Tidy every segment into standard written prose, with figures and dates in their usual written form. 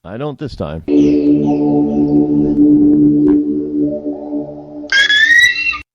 I don't this time.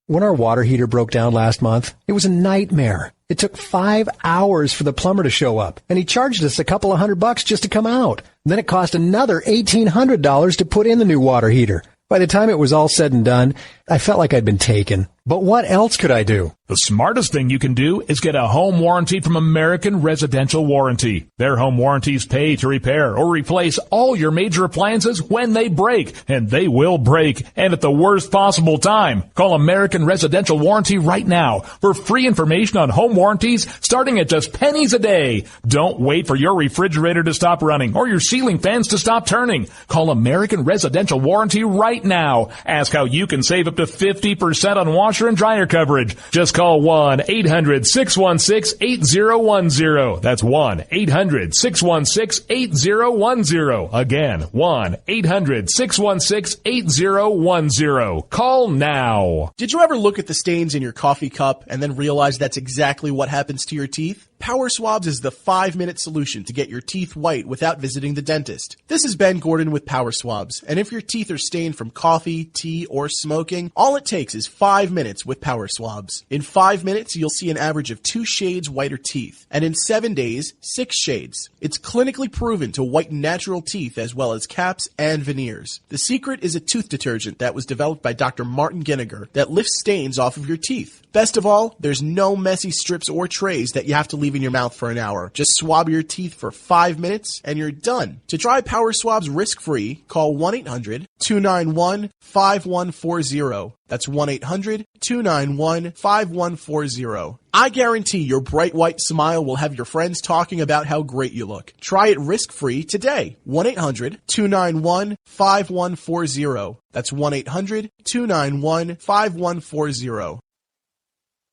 When our water heater broke down last month, it was a nightmare. It took 5 hours for the plumber to show up, and he charged us a couple of $100 just to come out. And then it cost another $1,800 to put in the new water heater. By the time it was all said and done, I felt like I'd been taken. But what else could I do? The smartest thing you can do is get a home warranty from American Residential Warranty. Their home warranties pay to repair or replace all your major appliances when they break, and they will break, and at the worst possible time. Call American Residential Warranty right now for free information on home warranties starting at just pennies a day. Don't wait for your refrigerator to stop running or your ceiling fans to stop turning. Call American Residential Warranty right now. Ask how you can save up to 50% on washer and dryer coverage. Just call 1-800-616-8010. That's 1-800-616-8010. Again, 1-800-616-8010. Call now. Did you ever look at the stains in your coffee cup and then realize that's exactly what happens to your teeth? Power Swabs is the 5-minute solution to get your teeth white without visiting the dentist. This is Ben Gordon with Power Swabs, and if your teeth are stained from coffee, tea, or smoking, all it takes is 5 minutes with Power Swabs. In 5 minutes, you'll see an average of 2 shades whiter teeth, and in 7 days, 6 shades. It's clinically proven to whiten natural teeth as well as caps and veneers. The secret is a tooth detergent that was developed by Dr. Martin Ginniger that lifts stains off of your teeth. Best of all, there's no messy strips or trays that you have to leave in your mouth for an hour. Just swab your teeth for 5 minutes and you're done. To try Power Swabs risk-free, call 1-800-291-5140. That's 1-800-291-5140. I guarantee your bright white smile will have your friends talking about how great you look. Try it risk-free today. 1-800-291-5140. That's 1-800-291-5140.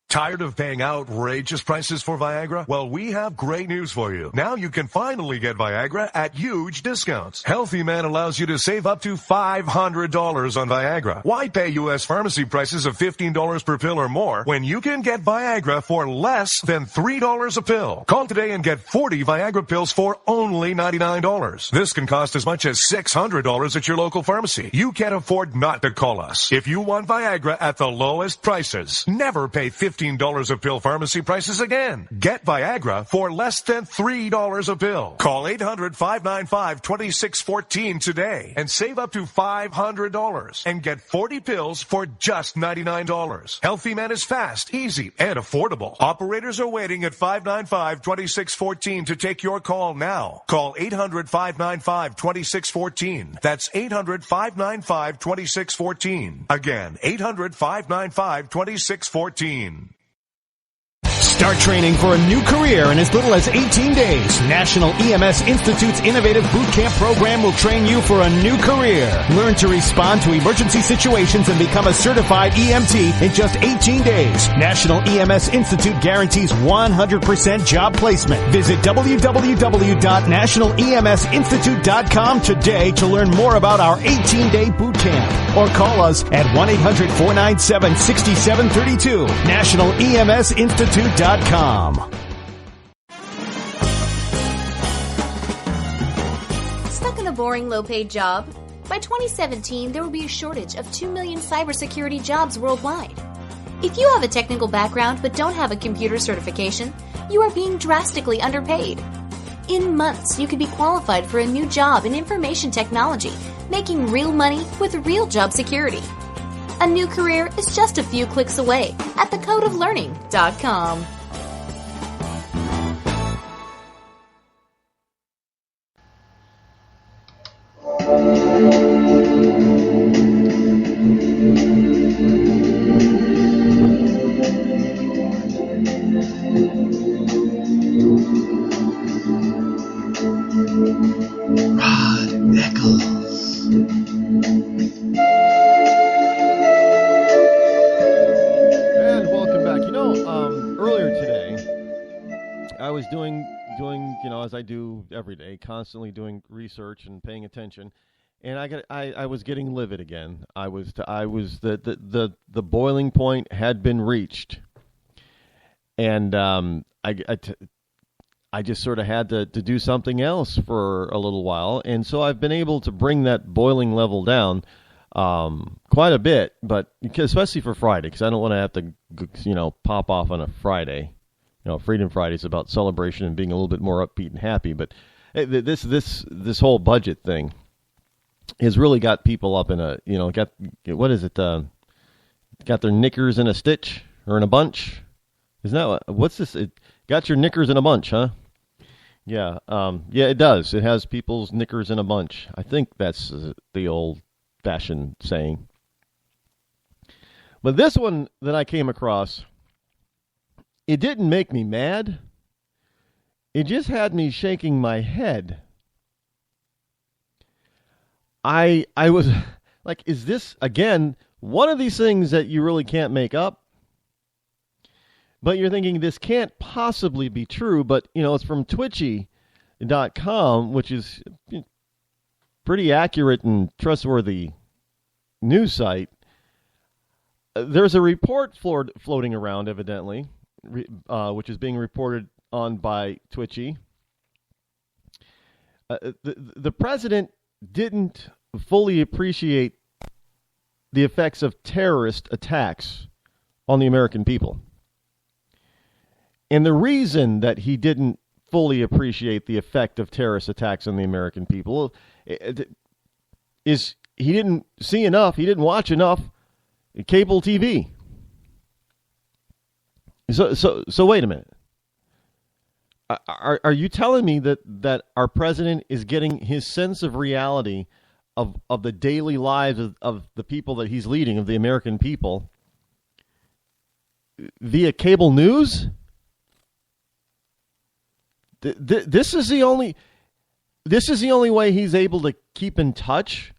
Tired of paying outrageous prices for Viagra? Well, we have great news for you. Now you can finally get Viagra at huge discounts. Healthy Man allows you to save up to $500 on Viagra. Why pay U.S. pharmacy prices of $15 per pill or more when you can get Viagra for less than $3 a pill? Call today and get 40 Viagra pills for only $99. This can cost as much as $600 at your local pharmacy. You can't afford not to call us. If you want Viagra at the lowest prices, never pay $15 a pill pharmacy prices again. Get Viagra for less than $3 a pill. Call 800-595-2614 today and save up to $500 and get 40 pills for just $99. Healthy Man is fast, easy, and affordable. Operators are waiting at 595-2614 to take your call now. Call 800-595-2614. That's 800-595-2614. Again, 800-595-2614. Start training for a new career in as little as 18 days. National EMS Institute's innovative boot camp program will train you for a new career. Learn to respond to emergency situations and become a certified EMT in just 18 days. National EMS Institute guarantees 100% job placement. Visit www.nationaleMSinstitute.com today to learn more about our 18-day boot camp. Or call us at 1-800-497-6732. NationalEMSInstitute.com. Stuck in a boring, low-paid job? By 2017, there will be a shortage of 2 million cybersecurity jobs worldwide. If you have a technical background but don't have a computer certification, you are being drastically underpaid. In months, you could be qualified for a new job in information technology, making real money with real job security. A new career is just a few clicks away at thecodeoflearning.com. Rod Eccles. And welcome back. Earlier today, I was doing, as I do every day, constantly doing research and paying attention, and I was getting livid again. The boiling point had been reached, and I just sort of had to do something else for a little while. And so I've been able to bring that boiling level down quite a bit, but especially for Friday, because I don't want to have to, pop off on a Friday. Freedom Friday is about celebration and being a little bit more upbeat and happy. But this whole budget thing has really got people up in a, what is it? Got their knickers in a stitch or in a bunch. Isn't that what's this? It got your knickers in a bunch, huh? Yeah. Yeah, it does. It has people's knickers in a bunch. I think that's the old-fashioned saying. But this one that I came across, it didn't make me mad. It just had me shaking my head. I was like, is this, again, one of these things that you really can't make up? But you're thinking this can't possibly be true, but, it's from Twitchy.com, which is pretty accurate and trustworthy news site. There's a report floating around, evidently, which is being reported on by Twitchy. The president didn't fully appreciate the effects of terrorist attacks on the American people. And the reason that he didn't fully appreciate the effect of terrorist attacks on the American people is he didn't see enough, he didn't watch enough cable TV. So wait a minute. Are you telling me that our president is getting his sense of reality of the daily lives of the people that he's leading, of the American people, via cable news? This is the only way he's able to keep in touch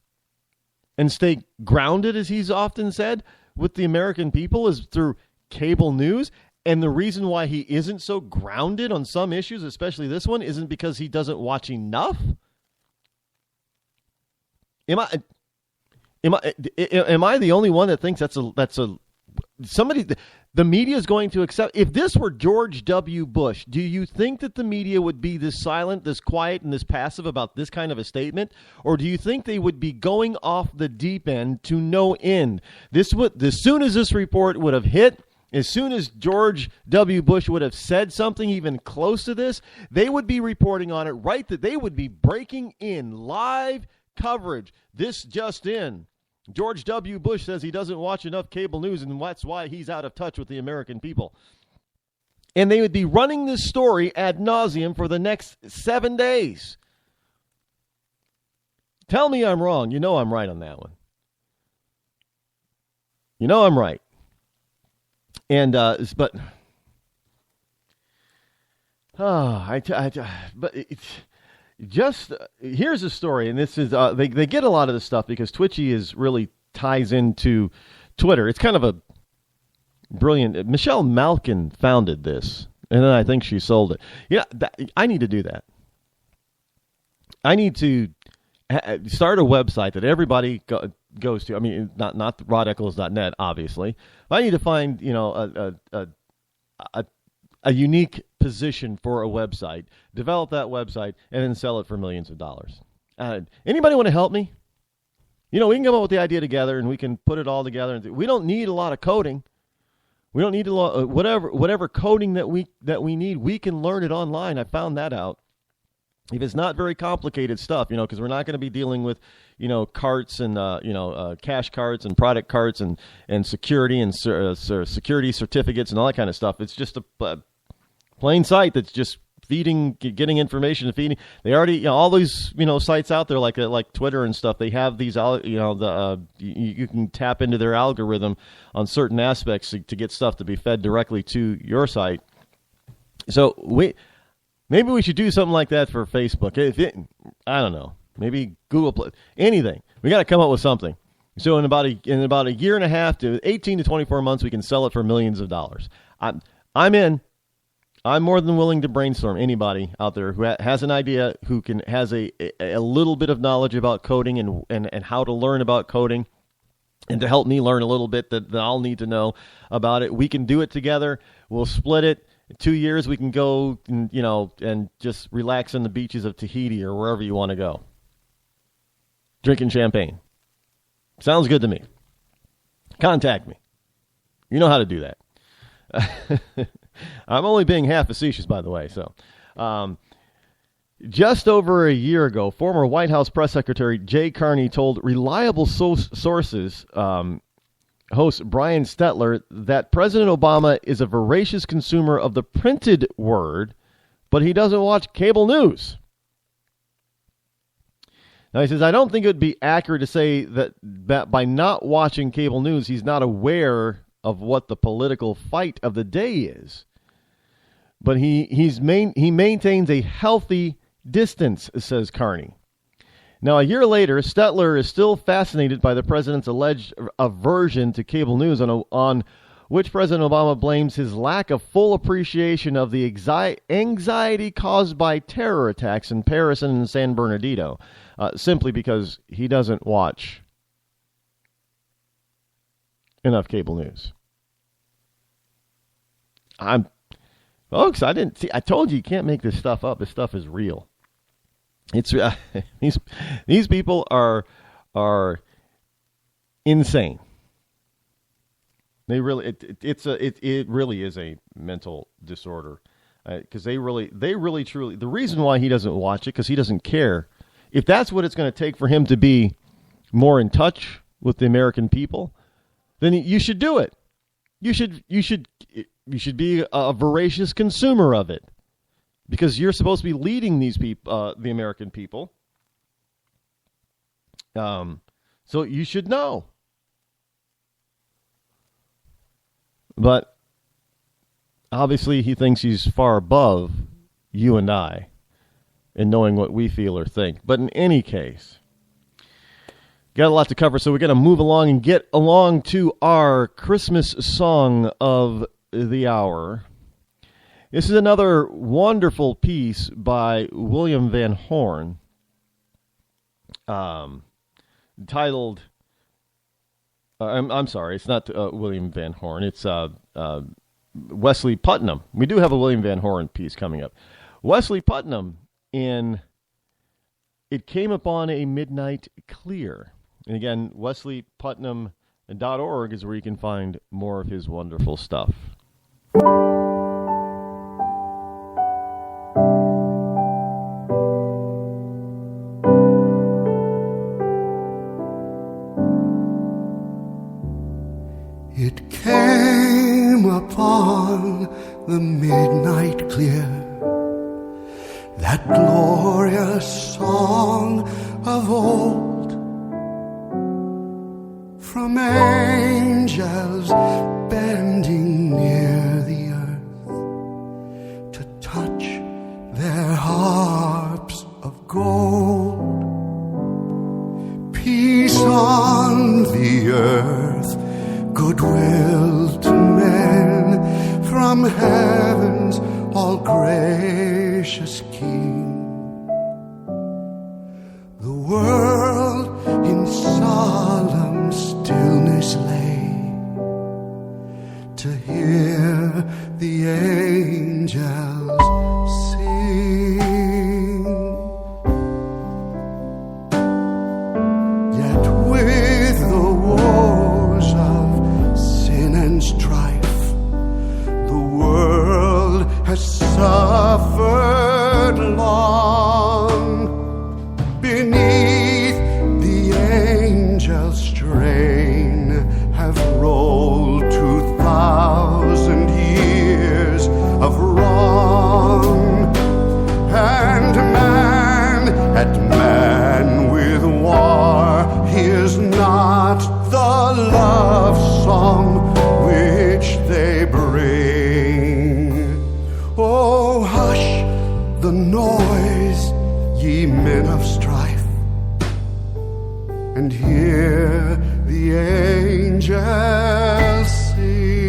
and stay grounded, as he's often said, with the American people, is through cable news. And the reason why he isn't so grounded on some issues, especially this one, isn't because he doesn't watch enough. Am I the only one that thinks that's a somebody? The media is going to accept. If this were George W. Bush, do you think that the media would be this silent, this quiet, and this passive about this kind of a statement? Or do you think they would be going off the deep end to no end? As soon as this report would have hit, as soon as George W. Bush would have said something even close to this, they would be reporting on it right that they would be breaking in live coverage. This just in. George W. Bush says he doesn't watch enough cable news, and that's why he's out of touch with the American people. And they would be running this story ad nauseum for the next 7 days. Tell me I'm wrong. You know I'm right on that one. You know I'm right. And but it's just here's a story, and this is they get a lot of this stuff because Twitchy really ties into Twitter. It's kind of a brilliant. Michelle Malkin founded this, and then I think she sold it. Yeah, I need to do that. I need to start a website that everybody goes to. I mean, not rodeccles.net, obviously. But I need to find a unique position for a website, develop that website, and then sell it for millions of dollars. Anybody want to help me? We can come up with the idea together, and we can put it all together. We don't need a lot of coding. We don't need a lot. Whatever coding that we need, we can learn it online. I found that out. If it's not very complicated stuff, because we're not going to be dealing with, carts and, cash carts and product carts and security and security certificates and all that kind of stuff. It's just a plain site that's just getting information and feeding. They already, all these, sites out there like Twitter and stuff. They have these, you can tap into their algorithm on certain aspects to get stuff to be fed directly to your site. So maybe we should do something like that for Facebook. I don't know. Maybe Google, anything. We got to come up with something. So in about a year and a half to 18 to 24 months, we can sell it for millions of dollars. I'm in. I'm more than willing to brainstorm anybody out there who has an idea, who has a little bit of knowledge about coding and how to learn about coding, and to help me learn a little bit that I'll need to know about it. We can do it together. We'll split it. In 2 years, we can go, and, and just relax on the beaches of Tahiti or wherever you want to go. Drinking champagne. Sounds good to me. Contact me. You know how to do that. I'm only being half facetious, by the way. So, just over a year ago, former White House Press Secretary Jay Carney told reliable sources, host Brian Stetler, that President Obama is a voracious consumer of the printed word, but he doesn't watch cable news. Now, he says, I don't think it would be accurate to say that by not watching cable news, he's not aware of what the political fight of the day is. But he maintains a healthy distance, says Carney. Now, a year later, Stetler is still fascinated by the president's alleged aversion to cable news, on which President Obama blames his lack of full appreciation of the anxiety caused by terror attacks in Paris and in San Bernardino, simply because he doesn't watch enough cable news. Folks, I told you can't make this stuff up. This stuff is real. It's these people are insane. They really it really is a mental disorder, because they really truly, the reason why he doesn't watch it, because he doesn't care. If that's what it's going to take for him to be more in touch with the American people, then you should do it. You should be a voracious consumer of it, because you're supposed to be leading these people, the American people. So you should know. But obviously he thinks he's far above you and I in knowing what we feel or think. But in any case, got a lot to cover, so we're going to move along and get along to our Christmas song of the hour. This is another wonderful piece by William Van Horn, titled, I'm sorry, it's not William Van Horn, it's Wesley Putnam. We do have a William Van Horn piece coming up. Wesley Putnam in It Came Upon a Midnight Clear. And again, wesleyputnam.org is where you can find more of his wonderful stuff. It came upon the midnight clear, that glorious song of old, from angels bending near the earth to touch their harps of gold. Peace on the earth, goodwill to men, from heaven's all gracious King. The world in solemn stillness lay to hear the angels sing. Yet with the woes of sin and strife, the world has suffered long. Beneath the angels' strain have rolled 2,000 years of wrong, and man at man with war hears not the love song which they bring. Oh, hush the noise, ye men of strife, and hear the angels sing.